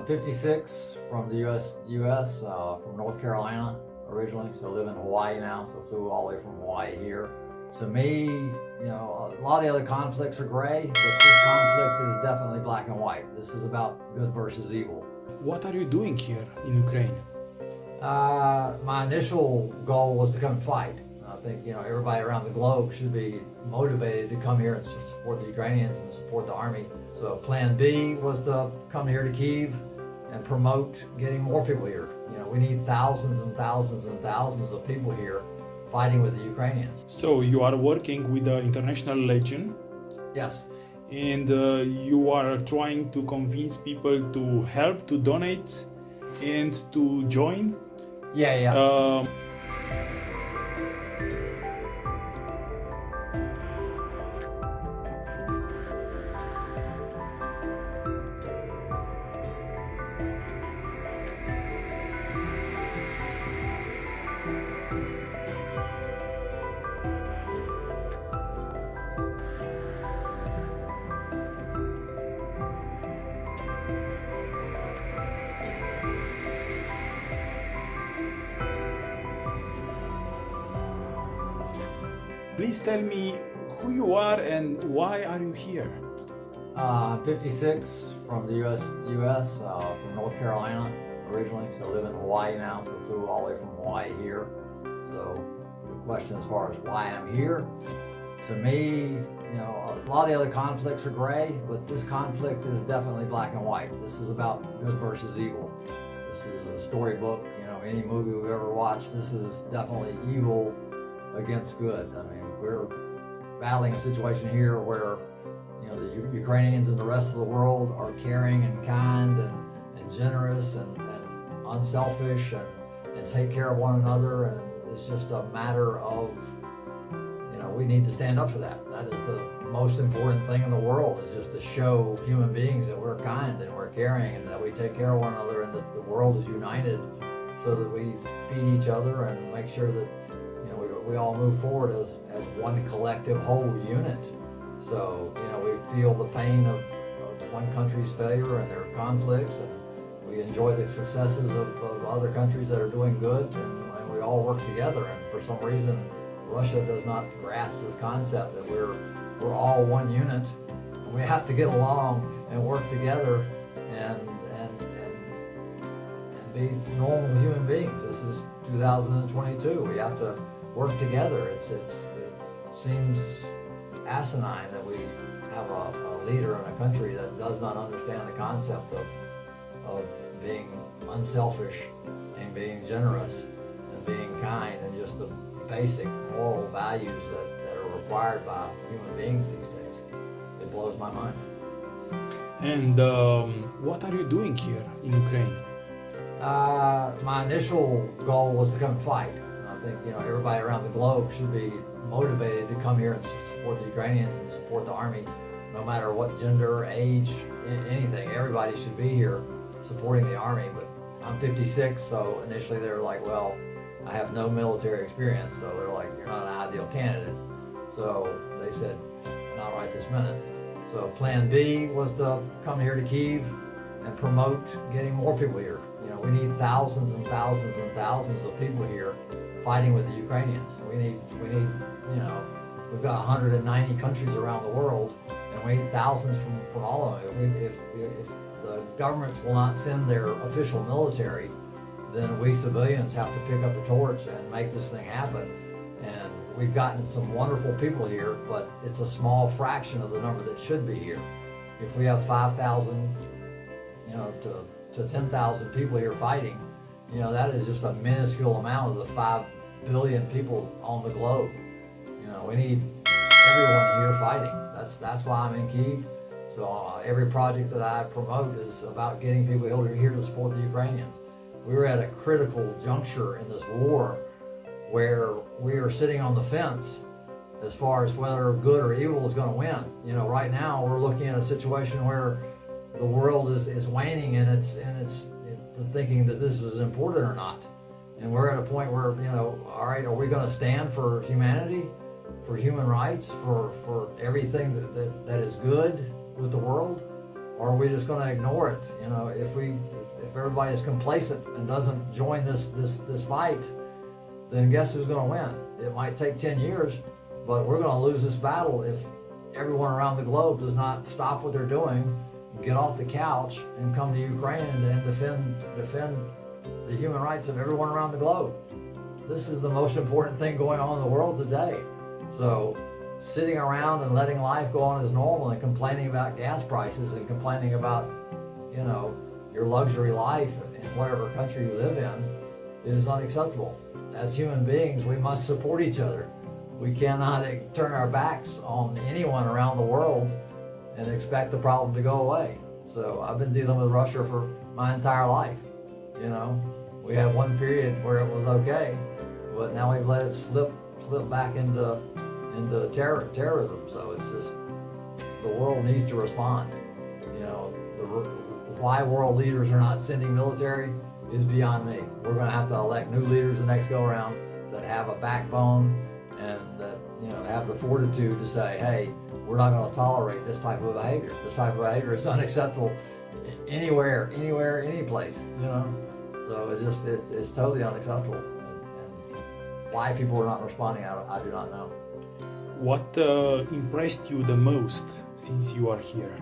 56 from the U.S. From North Carolina originally, so live in Hawaii now, so flew all the way from Hawaii here. To me, a lot of the other conflicts are gray, but this conflict is definitely black and white. This is about good versus evil. What are you doing here in Ukraine? My initial goal was to come and fight. I think everybody around the globe should be motivated to come here and support the Ukrainians and support the army. So plan B was to come here to Kyiv and promote getting more people here. We need thousands and thousands and thousands of people here fighting with the Ukrainians. So you are working with the International Legion? Yes. And you are trying to convince people to help, to donate, and to join? Yeah. Please tell me who you are and why are you here? 56 from the U.S. From North Carolina originally, so live in Hawaii now, so flew all the way from Hawaii here. So the question as far as why I'm here, to me, a lot of the other conflicts are gray, but this conflict is definitely black and white. This is about good versus evil. This is a storybook, any movie we've ever watched, this is definitely evil against good. I mean, we're battling a situation here where the Ukrainians and the rest of the world are caring and kind and generous and unselfish and take care of one another, and it's just a matter of we need to stand up for that. That is the most important thing in the world, is just to show human beings that we're kind and we're caring and that we take care of one another and that the world is united so that we feed each other and make sure that we all move forward as one collective whole unit. So, we feel the pain of one country's failure and their conflicts, and we enjoy the successes of other countries that are doing good, and we all work together. And for some reason, Russia does not grasp this concept that we're all one unit, and we have to get along and work together and be normal human beings. This is 2022. We have to work together. It seems asinine that we have a leader in a country that does not understand the concept of being unselfish and being generous and being kind and just the basic moral values that are required by human beings these days. It blows my mind. And what are you doing here in Ukraine? My initial goal was to come and fight. I think everybody around the globe should be motivated to come here and support the Ukrainians and support the army, no matter what gender, age, anything. Everybody should be here supporting the army. But I'm 56, so initially they were like, well, I have no military experience, so they're like, you're not an ideal candidate. So they said, not right this minute. So plan B was to come here to Kyiv and promote getting more people here. We need thousands and thousands and thousands of people here fighting with the Ukrainians. We need, we've got 190 countries around the world, and we need thousands from all of them. If the governments will not send their official military, then we civilians have to pick up the torch and make this thing happen. And we've gotten some wonderful people here, but it's a small fraction of the number that should be here. If we have 5,000, to 10,000 people here fighting, that is just a minuscule amount of the 5 billion people on the globe. We need everyone here fighting. That's why I'm in Kyiv. So every project that I promote is about getting people here to support the Ukrainians. We were at a critical juncture in this war where we are sitting on the fence as far as whether good or evil is going to win. Right now we're looking at a situation where the world is waning and it's thinking that this is important or not. And we're at a point where, all right, are we going to stand for humanity, for human rights, for everything that is good with the world? or are we just going to ignore it? You know, if everybody is complacent and doesn't join this fight, then guess who's going to win? It might take 10 years, but we're going to lose this battle if everyone around the globe does not stop what they're doing, get off the couch, and come to Ukraine and defend the human rights of everyone around the globe. This is the most important thing going on in the world today. So sitting around and letting life go on as normal and complaining about gas prices and complaining about, you know, your luxury life in whatever country you live in is unacceptable. As human beings, we must support each other. We cannot turn our backs on anyone around the world and expect the problem to go away. So I've been dealing with Russia for my entire life. You know, we had one period where it was okay, but now we've let it slip back into terrorism. So it's just, the world needs to respond. You know, why world leaders are not sending military is beyond me. We're going to have to elect new leaders the next go around that have a backbone and that, you know, have the fortitude to say, hey, we're not going to tolerate this type of behavior. This type of behavior is unacceptable anywhere, any place, you know. So it's totally unacceptable. And why people are not responding, I do not know. What impressed you the most since you are here?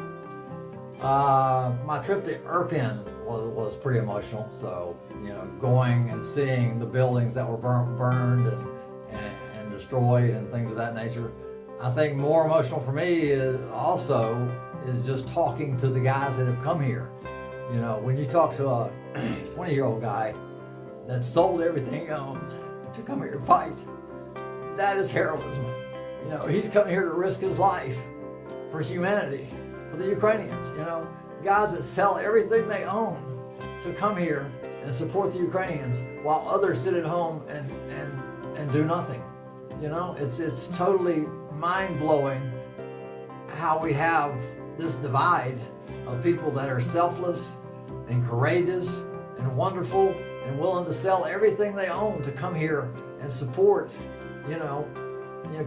My trip to Irpin was pretty emotional. So, you know, going and seeing the buildings that were burned and destroyed and things of that nature. I think more emotional for me is just talking to the guys that have come here. You know, when you talk to a 20-year-old guy that sold everything he owns to come here to fight, that is heroism. You know, he's come here to risk his life for humanity, for the Ukrainians. You know, guys that sell everything they own to come here and support the Ukrainians while others sit at home and do nothing. You know, it's totally mind-blowing how we have this divide of people that are selfless and courageous and wonderful and willing to sell everything they own to come here and support, you know,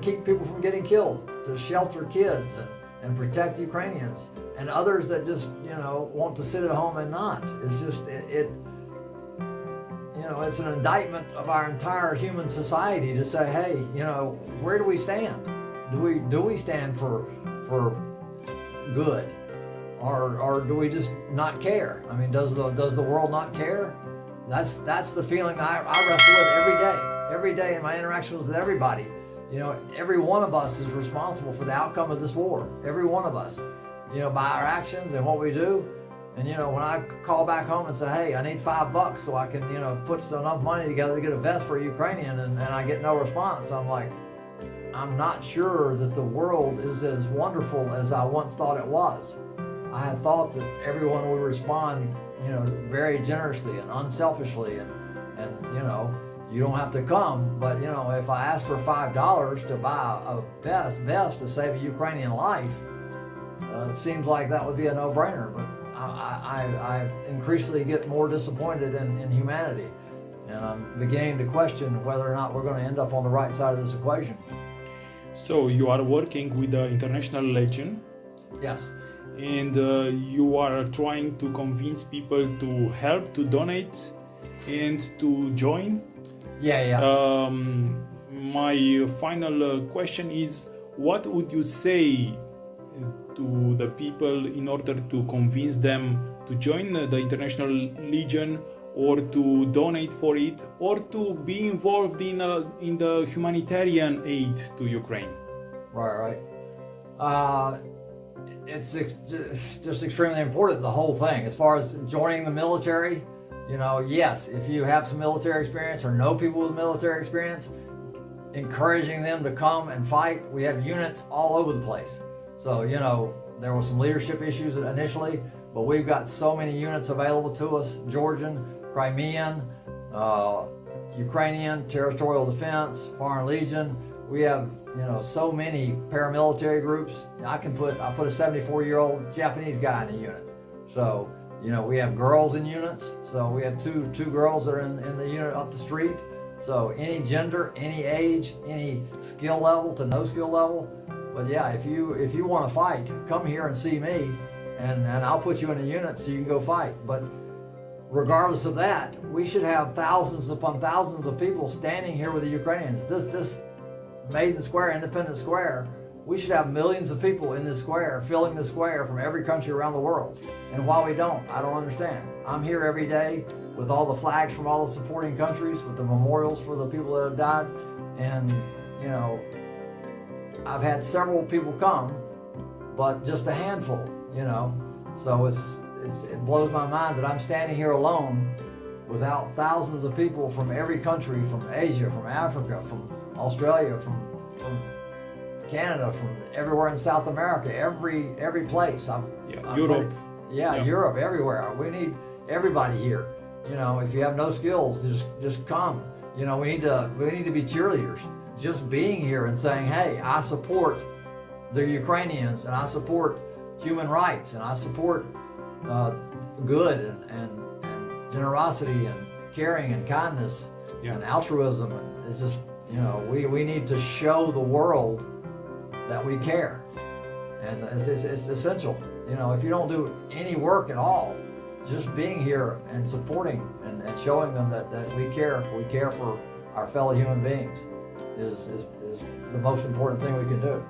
keep people from getting killed, to shelter kids and protect Ukrainians, and others that just, you know, want to sit at home and not. It's just, you know, it's an indictment of our entire human society to say, hey, you know, where do we stand? Do we stand for good, or do we just not care? I mean, does the world not care? That's the feeling I wrestle with every day in my interactions with everybody. You know, every one of us is responsible for the outcome of this war. Every one of us, you know, by our actions and what we do. And, you know, when I call back home and say, hey, I need $5 so I can, you know, put enough money together to get a vest for a Ukrainian, and I get no response, I'm like, I'm not sure that the world is as wonderful as I once thought it was. I had thought that everyone would respond, you know, very generously and unselfishly, and you know, you don't have to come, but, you know, if I ask for $5 to buy a vest to save a Ukrainian life, it seems like that would be a no-brainer. But I increasingly get more disappointed in humanity, and I'm beginning to question whether or not we're going to end up on the right side of this equation. So you are working with the International Legion. Yes. And you are trying to convince people to help, to donate, and to join. Yeah. My final question is, what would you say to the people in order to convince them to join the International Legion, or to donate for it, or to be involved in the humanitarian aid to Ukraine? Right. It's just extremely important, the whole thing. As far as joining the military, you know, yes, if you have some military experience or know people with military experience, encouraging them to come and fight. We have units all over the place. So, you know, there were some leadership issues initially, but we've got so many units available to us: Georgian, Crimean, Ukrainian, Territorial Defense, Foreign Legion. We have, you know, so many paramilitary groups. I put a 74-year-old Japanese guy in a unit. So, you know, we have girls in units. So we have two girls that are in the unit up the street. So any gender, any age, any skill level to no skill level. But yeah, if you want to fight, come here and see me, and I'll put you in a unit so you can go fight. But regardless of that, we should have thousands upon thousands of people standing here with the Ukrainians. This Maiden Square, Independence Square, we should have millions of people in this square, filling the square from every country around the world. And why we don't, I don't understand. I'm here every day with all the flags from all the supporting countries, with the memorials for the people that have died. And, you know, I've had several people come, but just a handful, you know. So it blows my mind that I'm standing here alone without thousands of people from every country, from Asia, from Africa, from Australia, from Canada, from everywhere in South America, every place. Europe. Europe, everywhere. We need everybody here. You know, if you have no skills, just come. You know, we need to be cheerleaders. Just being here and saying, hey, I support the Ukrainians, and I support human rights, and I support good and generosity and caring and kindness and altruism. And it's just, you know, we need to show the world that we care, and it's essential. You know, if you don't do any work at all, just being here and supporting and showing them that we care for our fellow human beings is the most important thing we can do.